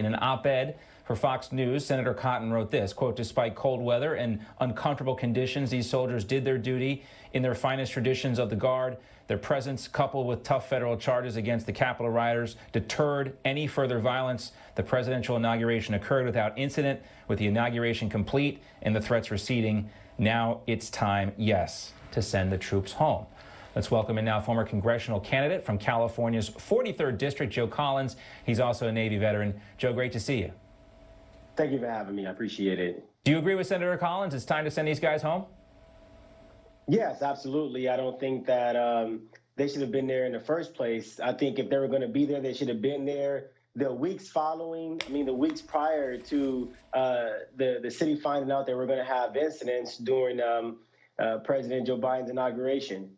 In an op-ed for Fox News, Senator Cotton wrote this, quote, "Despite cold weather and uncomfortable conditions, these soldiers did their duty in their finest traditions of the Guard. Their presence, coupled with tough federal charges against the Capitol rioters, deterred any further violence. The presidential inauguration occurred without incident. With the inauguration complete and the threats receding, now it's time, yes, to send the troops home." Let's welcome in now former congressional candidate from California's 43rd District, Joe Collins. He's also a Navy veteran. Joe, great to see you. Thank you for having me. I appreciate it. Do you agree with Senator Collins? It's time to send these guys home? Yes, absolutely. I don't think that they should have been there in the first place. I think if they were going to be there, they should have been there the weeks following, the weeks prior to the city finding out they were going to have incidents during President Joe Biden's inauguration.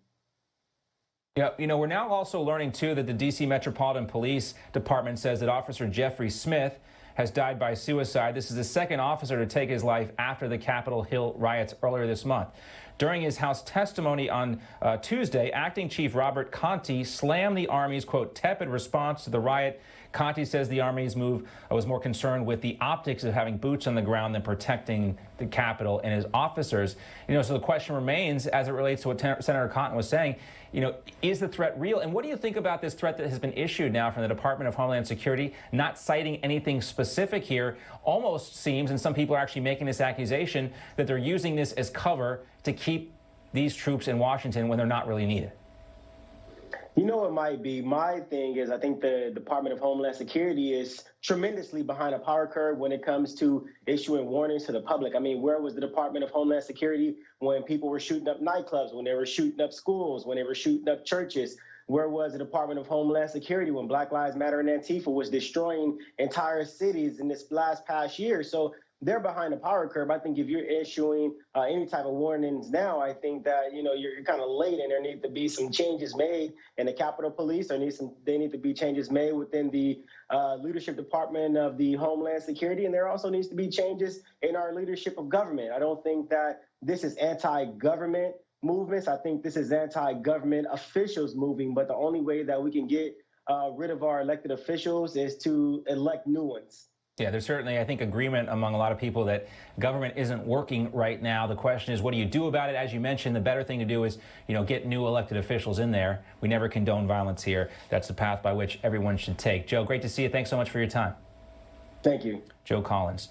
Yeah, we're now also learning, too, that the D.C. Metropolitan Police Department says that Officer Jeffrey Smith has died by suicide. This is the second officer to take his life after the Capitol Hill riots earlier this month. During his House testimony on Tuesday, Acting Chief Robert Conte slammed the Army's, quote, "tepid response to the riot." Conte says the Army's move was more concerned with the optics of having boots on the ground than protecting the Capitol and his officers. So the question remains, as it relates to what Senator Cotton was saying, is the threat real? And what do you think about this threat that has been issued now from the Department of Homeland Security, not citing anything specific here? Almost seems, and some people are actually making this accusation, that they're using this as cover to keep these troops in Washington when they're not really needed. It might be. My thing is, I think the Department of Homeland Security is tremendously behind a power curve when it comes to issuing warnings to the public. Where was the Department of Homeland Security when people were shooting up nightclubs, when they were shooting up schools, when they were shooting up churches? Where was the Department of Homeland Security when Black Lives Matter and Antifa was destroying entire cities in this last past year? So they're behind the power curve. I think if you're issuing any type of warnings now, I think that, you're kind of late, and there need to be some changes made in the Capitol Police. They need to be changes made within the leadership department of the Homeland Security. And there also needs to be changes in our leadership of government. I don't think that this is anti-government movements. I think this is anti-government officials moving. But the only way that we can get rid of our elected officials is to elect new ones. Yeah, there's certainly, I think, agreement among a lot of people that government isn't working right now. The question is, what do you do about it? As you mentioned, the better thing to do is, get new elected officials in there. We never condone violence here. That's the path by which everyone should take. Joe, great to see you. Thanks so much for your time. Thank you. Joe Collins.